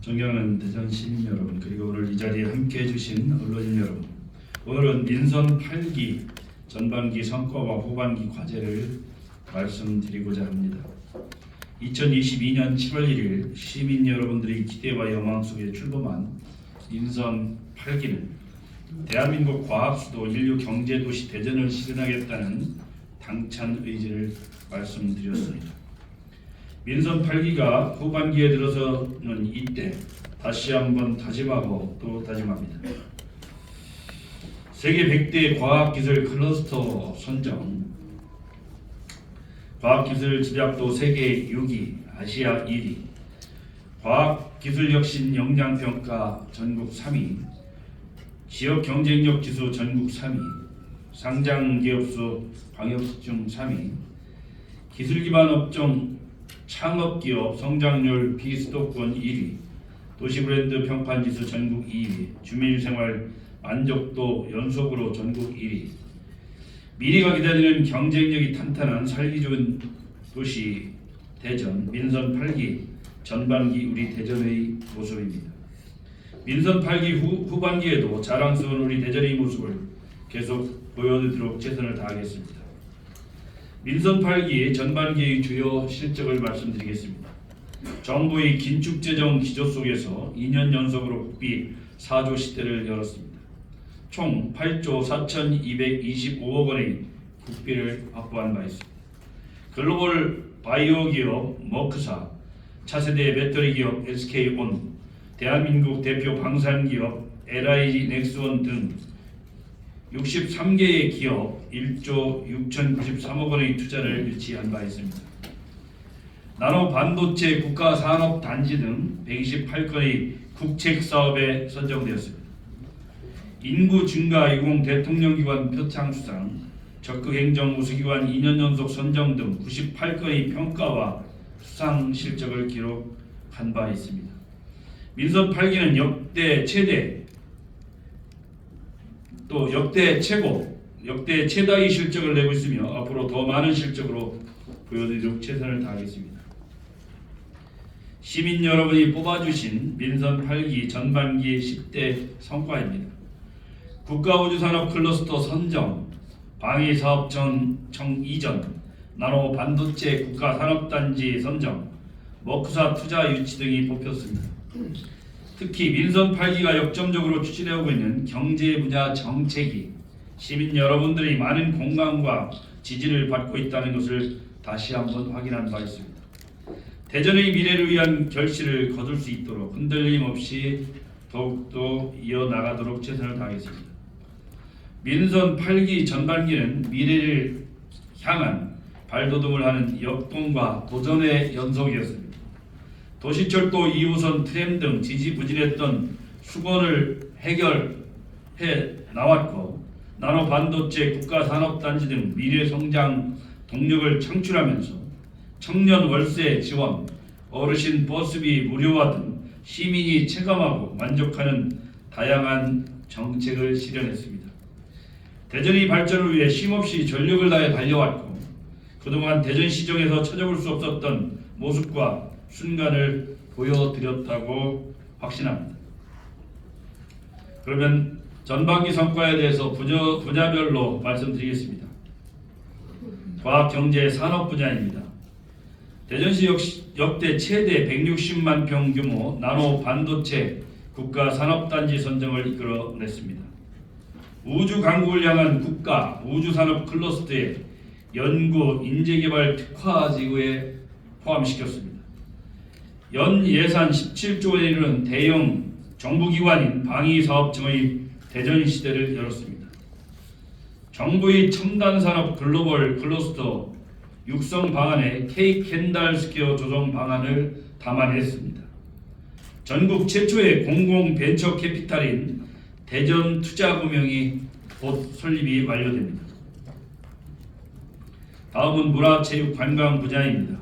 존경하는 대전 시민 여러분, 그리고 오늘 이 자리에 함께해 주신 언론인 여러분, 오늘은 민선 8기 전반기 성과와 후반기 과제를 말씀드리고자 합니다. 2022년 7월 1일 시민 여러분들의 기대와 영광 속에 출범한 민선 8기는 대한민국 과학수도 인류 경제도시 대전을 실현하겠다는 당찬 의지를 말씀드렸습니다. 민선 8기가 후반기에 들어서는 이때 다시 한번 다짐하고 또 다짐합니다. 세계 100대 과학기술 클러스터 선정, 과학기술 집약도 세계 6위, 아시아 1위, 과학기술혁신 역량평가 전국 3위, 지역경쟁력 지수 전국 3위, 상장기업수 광역수중 3위, 기술기반 업종 창업기업 성장률 비수도권 1위, 도시브랜드 평판지수 전국 2위, 주민생활 만족도 연속으로 전국 1위, 미래가 기다리는 경쟁력이 탄탄한 살기 좋은 도시 대전 민선 8기 전반기 우리 대전의 모습입니다. 민선 8기 후반기에도 자랑스러운 우리 대전의 모습을 계속 보여드리도록 최선을 다하겠습니다. 민선 8기 전반기의 주요 실적을 말씀드리겠습니다. 정부의 긴축재정 기조 속에서 2년 연속으로 국비 4조 시대를 열었습니다. 총 8조 4,225억 원의 국비를 확보한 바 있습니다. 글로벌 바이오 기업 머크사, 차세대 배터리 기업 SK온, 대한민국 대표 방산 기업 LIG 넥스원 등 63개의 기업 1조 6,093억 원의 투자를 유치한 바 있습니다. 나노 반도체 국가 산업 단지 등 128건의 국책 사업에 선정되었습니다. 인구 증가 20 대통령기관 표창 수상, 적극행정 우수기관 2년 연속 선정 등 98건의 평가와 수상 실적을 기록한 바 있습니다. 민선 8기는 역대 최대 또 역대 최고, 역대 최다의 실적을 내고 있으며 앞으로 더 많은 실적으로 보여드리도록 최선을 다하겠습니다. 시민 여러분이 뽑아주신 민선 8기 전반기 10대 성과입니다. 국가우주산업 클러스터 선정, 방위사업청 이전, 나노 반도체 국가산업단지 선정, 머크사 투자 유치 등이 뽑혔습니다. 특히 민선 8기가 역점적으로 추진해오고 있는 경제 분야 정책이 시민 여러분들의 많은 공감과 지지를 받고 있다는 것을 다시 한번 확인한 바 있습니다. 대전의 미래를 위한 결실을 거둘 수 있도록 흔들림 없이 더욱더 이어나가도록 최선을 다하겠습니다. 민선 8기 전반기는 미래를 향한 발돋움을 하는 역동과 도전의 연속이었습니다. 도시철도 2호선 트램 등 지지부진했던 수건을 해결해 나왔고, 나노 반도체 국가산업단지 등 미래 성장 동력을 창출하면서 청년 월세 지원, 어르신 버스비 무료화 등 시민이 체감하고 만족하는 다양한 정책을 실현했습니다. 대전의 발전을 위해 쉼없이 전력을 다해 달려왔고, 그동안 대전시정에서 찾아볼 수 없었던 모습과 순간을 보여드렸다고 확신합니다. 그러면 전반기 성과에 대해서 분야별로 말씀드리겠습니다. 과학, 경제, 산업 분야입니다. 대전시 역대 최대 160만 평 규모 나노 반도체 국가 산업단지 선정을 이끌어냈습니다. 우주 강국을 향한 국가 우주산업 클러스터에 연구, 인재개발 특화지구에 포함시켰습니다. 연 예산 17조 원에 이르는 대형 정부기관인 방위사업청의 대전 시대를 열었습니다. 정부의 첨단산업 글로벌 클러스터 육성 방안에 K-캔달 스퀘어 조성 방안을 담아냈습니다. 전국 최초의 공공 벤처 캐피탈인 대전 투자금융이 곧 설립이 완료됩니다. 다음은 문화체육관광 분야입니다.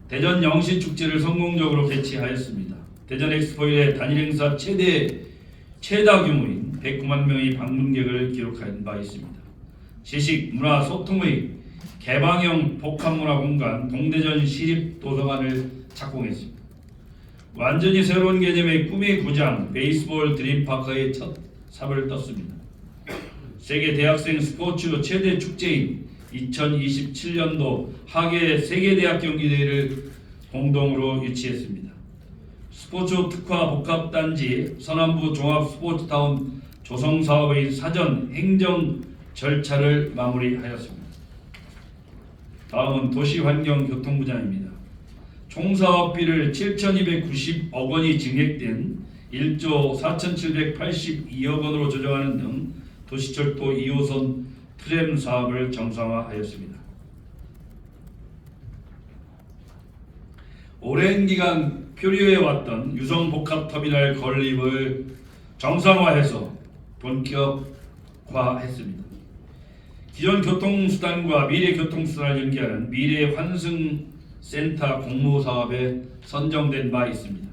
대전 영시축제를 성공적으로 개최하였습니다. 대전 엑스포일의 단일 행사 최다 규모인 109만 명의 방문객을 기록한 바 있습니다. 지식, 문화, 소통의 개방형 복합문화 공간 동대전 시립도서관을 착공했습니다. 완전히 새로운 개념의 꿈의 구장 베이스볼 드림파크의 첫 삽을 떴습니다. 세계 대학생 스포츠 최대 축제인 2027년도 하계 세계대학 경기대회를 공동으로 유치했습니다. 스포츠 특화 복합단지 서남부 종합스포츠타운 조성사업의 사전 행정 절차를 마무리하였습니다. 다음은 도시환경교통부장입니다. 총사업비를 7,290억 원이 증액된 1조 4,782억 원으로 조정하는 등 도시철도 2호선 트램 사업을 정상화하였습니다. 오랜 기간 표류해왔던 유성복합터미널 건립을 정상화해서 본격화했습니다. 기존 교통수단과 미래교통수단을 연계하는 미래환승센터 공모사업에 선정된 바 있습니다.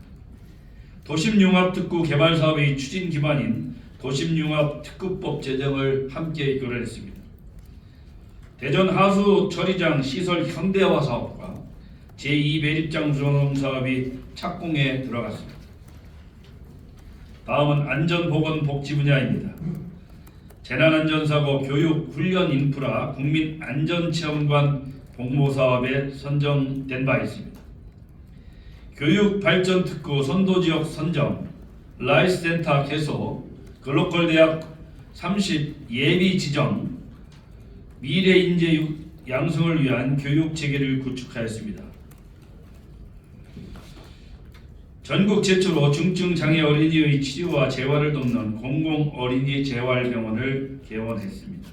도심융합특구 개발사업의 추진 기반인 도심융합특구법 제정을 함께 결의했습니다. 대전 하수처리장 시설 현대화 사업과 제2매립장 조성 사업이 착공에 들어갔습니다. 다음은 안전보건복지 분야입니다. 재난안전사고 교육 훈련 인프라 국민안전체험관 공모사업에 선정된 바 있습니다. 교육발전특구 선도지역 선정, 라이스센터 개소, 글로컬대학 30 예비 지정, 미래인재 양성을 위한 교육체계를 구축하였습니다. 전국 최초로 중증장애 어린이의 치료와 재활을 돕는 공공어린이 재활병원을 개원했습니다.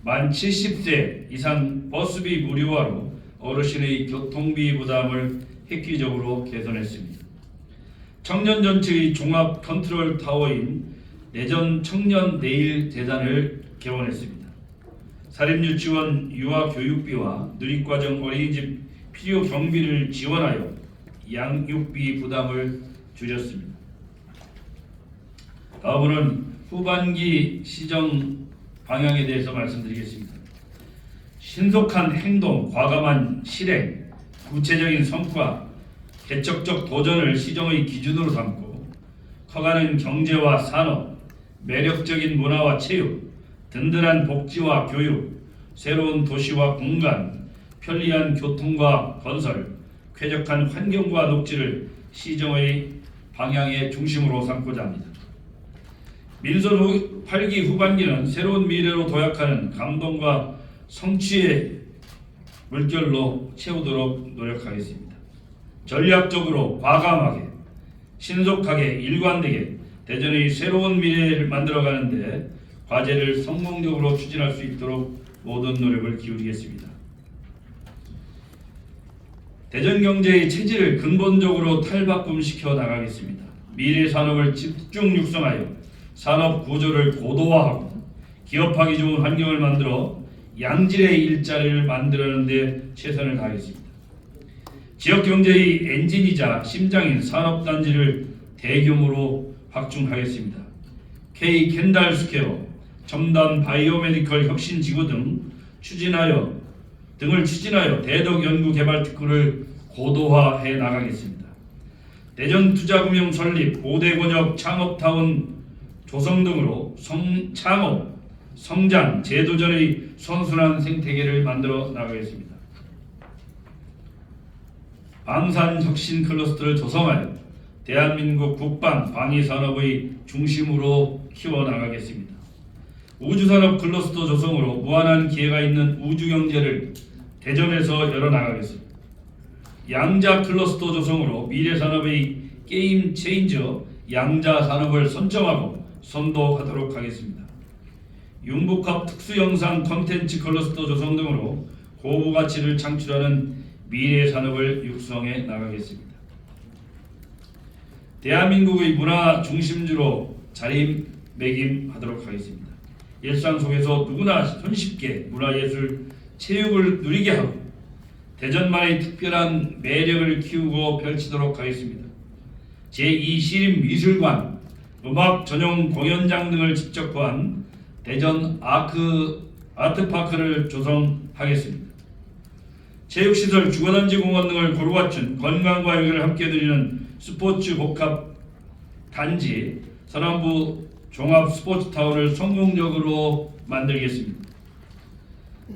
만 70세 이상 버스비 무료화로 어르신의 교통비 부담을 획기적으로 개선했습니다. 청년 정책의 종합 컨트롤 타워인 내전 청년 내일 재단을 개원했습니다. 사립유치원 유아교육비와 누리과정 어린이집 필요 경비를 지원하여 양육비 부담을 줄였습니다. 다음으로는 후반기 시정 방향에 대해서 말씀드리겠습니다. 신속한 행동, 과감한 실행, 구체적인 성과, 개척적 도전을 시정의 기준으로 삼고 커가는 경제와 산업, 매력적인 문화와 체육, 든든한 복지와 교육, 새로운 도시와 공간, 편리한 교통과 건설, 쾌적한 환경과 녹지를 시정의 방향의 중심으로 삼고자 합니다. 민선 8기 후반기는 새로운 미래로 도약하는 감동과 성취의 물결로 채우도록 노력하겠습니다. 전략적으로 과감하게, 신속하게, 일관되게 대전의 새로운 미래를 만들어가는데 과제를 성공적으로 추진할 수 있도록 모든 노력을 기울이겠습니다. 대전 경제의 체질을 근본적으로 탈바꿈시켜 나가겠습니다. 미래 산업을 집중 육성하여 산업 구조를 고도화하고 기업하기 좋은 환경을 만들어 양질의 일자리를 만들어내는 데 최선을 다하겠습니다. 지역 경제의 엔진이자 심장인 산업단지를 대규모로 확충하겠습니다. K 캔달 스퀘어, 첨단 바이오메디컬 혁신지구 등을 추진하여 대덕 연구 개발 특구를 고도화해 나가겠습니다. 대전 투자금융 설립, 5대 권역 창업타운 조성 등으로 창업, 성장, 재도전의 선순환 생태계를 만들어 나가겠습니다. 방산 혁신 클러스터를 조성하여 대한민국 국방, 방위 산업의 중심으로 키워나가겠습니다. 우주산업 클러스터 조성으로 무한한 기회가 있는 우주경제를 대전에서 열어나가겠습니다. 양자 클러스터 조성으로 미래산업의 게임 체인저 양자 산업을 선점하고 선도하도록 하겠습니다. 융복합 특수영상 콘텐츠 클러스터 조성 등으로 고부가치를 창출하는 미래산업을 육성해 나가겠습니다. 대한민국의 문화 중심주로 자리매김하도록 하겠습니다. 일상 속에서 누구나 손쉽게 문화예술, 체육을 누리게 하고 대전만의 특별한 매력을 키우고 펼치도록 하겠습니다. 제2시립미술관, 음악 전용 공연장 등을 직접 구한 대전 아트파크를 조성하겠습니다. 체육시설, 주거단지, 공원 등을 고루 갖춘 건강과 여기를 함께 누리는 스포츠 복합 단지 서남부 종합 스포츠타운을 성공적으로 만들겠습니다.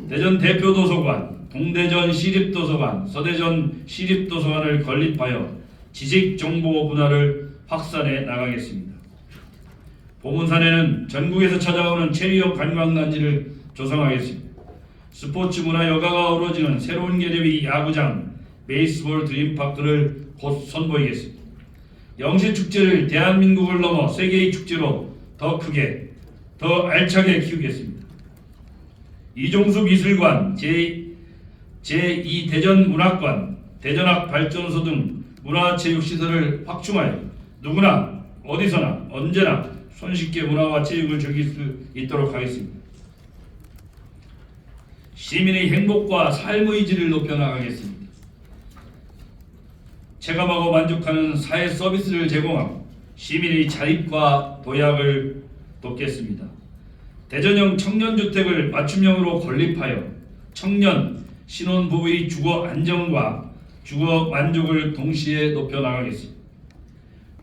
대전 대표도서관, 동대전 시립도서관, 서대전 시립도서관을 건립하여 지식정보 문화를 확산해 나가겠습니다. 보문산에는 전국에서 찾아오는 체리역 관광단지를 조성하겠습니다. 스포츠 문화 여가가 어우러지는 새로운 개념의 야구장, 베이스볼 드림파크를 곧 선보이겠습니다. 영시축제를 대한민국을 넘어 세계의 축제로 더 크게, 더 알차게 키우겠습니다. 이종수 미술관, 제2 대전문학관, 대전학발전소 등 문화체육시설을 확충하여 누구나 어디서나 언제나 손쉽게 문화와 체육을 즐길 수 있도록 하겠습니다. 시민의 행복과 삶의 질을 높여나가겠습니다. 체감하고 만족하는 사회 서비스를 제공하고 시민의 자립과 도약을 돕겠습니다. 대전형 청년주택을 맞춤형으로 건립하여 청년, 신혼부부의 주거 안정과 주거 만족을 동시에 높여나가겠습니다.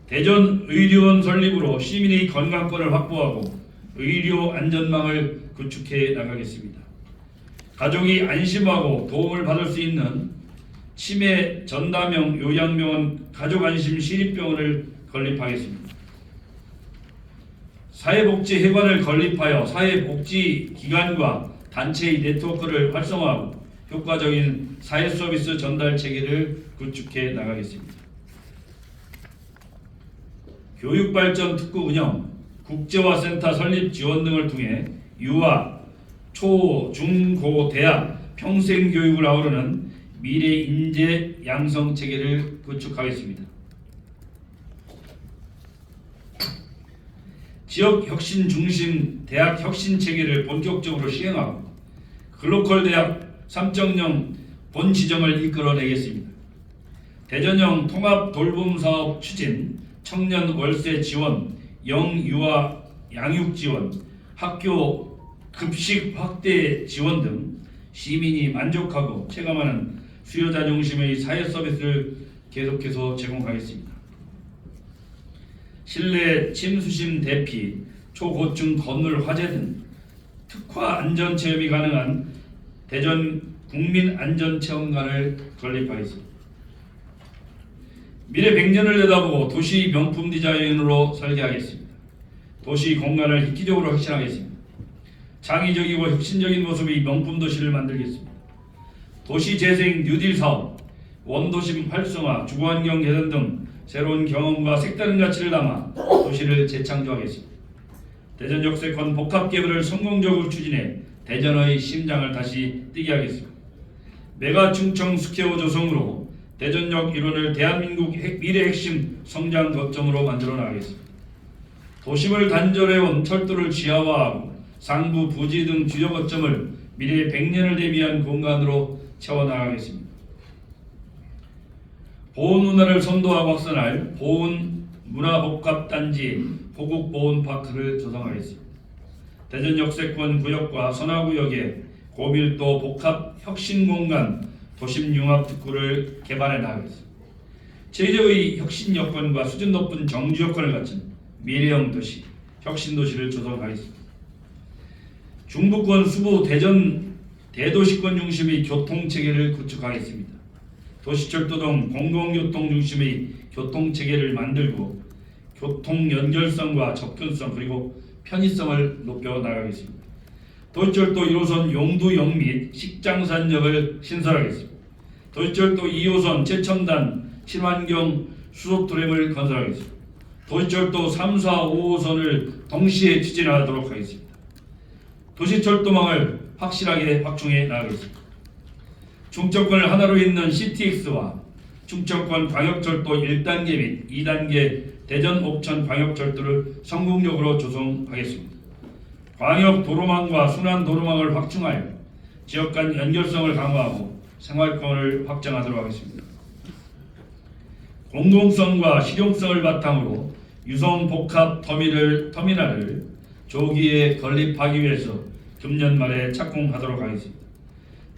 대전 의료원 설립으로 시민의 건강권을 확보하고 의료 안전망을 구축해 나가겠습니다. 가족이 안심하고 도움을 받을 수 있는 치매 전담형 요양병원 가족안심 시립병원을 건립하겠습니다. 사회복지회관을 건립하여 사회복지기관과 단체의 네트워크를 활성화하고 효과적인 사회서비스 전달 체계를 구축해 나가겠습니다. 교육발전 특구 운영, 국제화센터 설립 지원 등을 통해 유아, 초, 중, 고, 대학, 평생교육을 아우르는 미래 인재 양성 체계를 구축하겠습니다. 지역 혁신 중심 대학 혁신 체계를 본격적으로 시행하고 글로컬 대학 3.0 본 지점을 이끌어내겠습니다. 대전형 통합 돌봄 사업 추진, 청년 월세 지원, 영유아 양육 지원, 학교 급식 확대 지원 등 시민이 만족하고 체감하는 수요자 중심의 사회 서비스를 계속해서 제공하겠습니다. 실내 침수심 대피, 초고층 건물 화재 등 특화 안전체험이 가능한 대전 국민안전체험관을 건립하겠습니다. 미래 100년을 내다보고 도시 명품 디자인으로 설계하겠습니다. 도시 공간을 획기적으로 혁신하겠습니다. 창의적이고 혁신적인 모습의 명품 도시를 만들겠습니다. 도시재생 뉴딜 사업, 원도심 활성화, 주거환경 개선 등 새로운 경험과 색다른 가치를 담아 도시를 재창조하겠습니다. 대전 역세권 복합개발을 성공적으로 추진해 대전의 심장을 다시 뛰게 하겠습니다. 메가 충청 스퀘어 조성으로 대전역 일원을 대한민국 미래 핵심 성장 거점으로 만들어 나가겠습니다. 도심을 단절해온 철도를 지하화하고 상부, 부지 등 주요 거점을 미래 100년을 대비한 공간으로 채워나가겠습니다. 보훈 문화를 선도하고 확산할 보훈 문화복합단지 호국보훈파크를 조성하겠습니다. 대전 역세권 구역과 선화구역에 고밀도 복합 혁신공간 도심융합특구를 개발해 나가겠습니다. 제도의 혁신 여건과 수준 높은 정주 여건을 갖춘 미래형 도시, 혁신도시를 조성하겠습니다. 중부권 수부 대전 대도시권 중심의 교통체계를 구축하겠습니다. 도시철도 등 공공교통 중심의 교통체계를 만들고 교통 연결성과 접근성 그리고 편의성을 높여 나가겠습니다. 도시철도 1호선 용두역 및 식장산역을 신설하겠습니다. 도시철도 2호선 제첨단 친환경 수소트램을 건설하겠습니다. 도시철도 3, 4, 5호선을 동시에 추진하도록 하겠습니다. 도시철도망을 확실하게 확충해 나가겠습니다. 충청권을 하나로 잇는 CTX와 충청권 광역철도 1단계 및 2단계 대전 옥천 광역철도를 성공적으로 조성하겠습니다. 광역도로망과 순환도로망을 확충하여 지역 간 연결성을 강화하고 생활권을 확장하도록 하겠습니다. 공공성과 실용성을 바탕으로 유성복합 터미널을 조기에 건립하기 위해서 금년 말에 착공하도록 하겠습니다.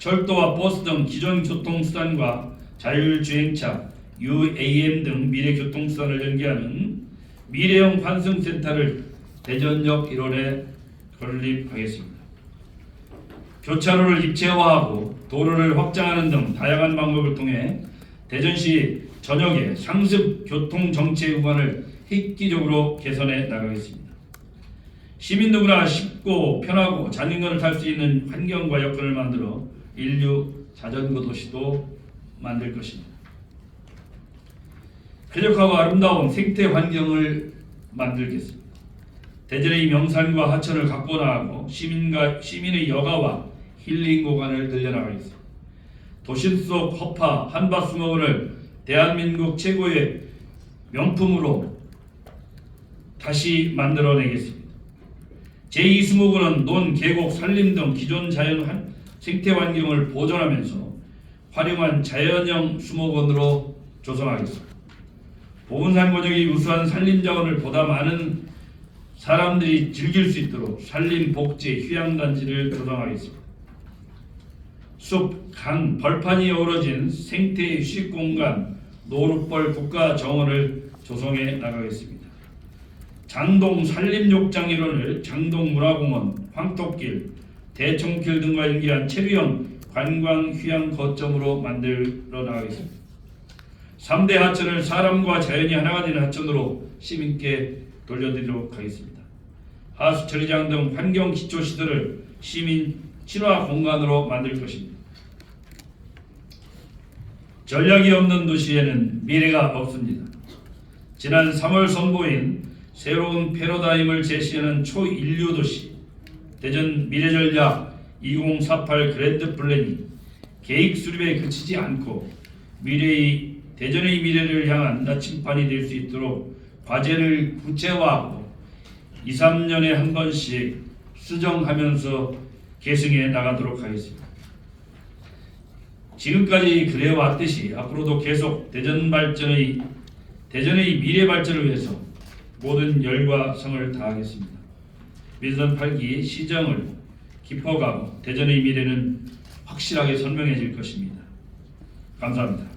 철도와 버스 등 기존 교통수단과 자율주행차, UAM 등 미래 교통수단을 연계하는 미래형 환승센터를 대전역 1원에 건립하겠습니다. 교차로를 입체화하고 도로를 확장하는 등 다양한 방법을 통해 대전시 전역의 상습 교통 정체 구간을 획기적으로 개선해 나가겠습니다. 시민 누구나 쉽고 편하고 자전거를 탈 수 있는 환경과 여건을 만들어 인류 자전거 도시도 만들 것입니다. 쾌적하고 아름다운 생태 환경을 만들겠습니다. 대전의 명산과 하천을 갖고 나가고 시민의 여가와 힐링 공간을 늘려나가겠습니다. 도심 속 허파 한바스먹을 대한민국 최고의 명품으로 다시 만들어내겠습니다. 제2수목원은 논, 계곡, 산림 등 기존 자연 생태 환경을 보존하면서 활용한 자연형 수목원으로 조성하겠습니다. 보은산 고적이 우수한 산림 자원을 보다 많은 사람들이 즐길 수 있도록 산림 복지 휴양단지를 조성하겠습니다. 숲, 강, 벌판이 어우러진 생태 휴식공간 노룻벌 국가정원을 조성해 나가겠습니다. 장동 산림욕장 일원을 장동문화공원, 황토길, 대청길 등과 연계한 체류형 관광 휴양 거점으로 만들어 나가겠습니다. 3대 하천을 사람과 자연이 하나가 되는 하천으로 시민께 돌려드리도록 하겠습니다. 하수 처리장 등 환경 기초시설을 시민 친화 공간으로 만들 것입니다. 전략이 없는 도시에는 미래가 없습니다. 지난 3월 선보인 새로운 패러다임을 제시하는 초인류 도시 대전 미래전략 2048 그랜드 플랜이 계획 수립에 그치지 않고 대전의 미래를 향한 나침반이 될 수 있도록 과제를 구체화하고 2, 3년에 한 번씩 수정하면서 계승해 나가도록 하겠습니다. 지금까지 그래왔듯이 앞으로도 계속 대전의 미래 발전을 위해서 모든 열과 성을 다하겠습니다. 민선 8기 시정을 깊어가고 대전의 미래는 확실하게 선명해질 것입니다. 감사합니다.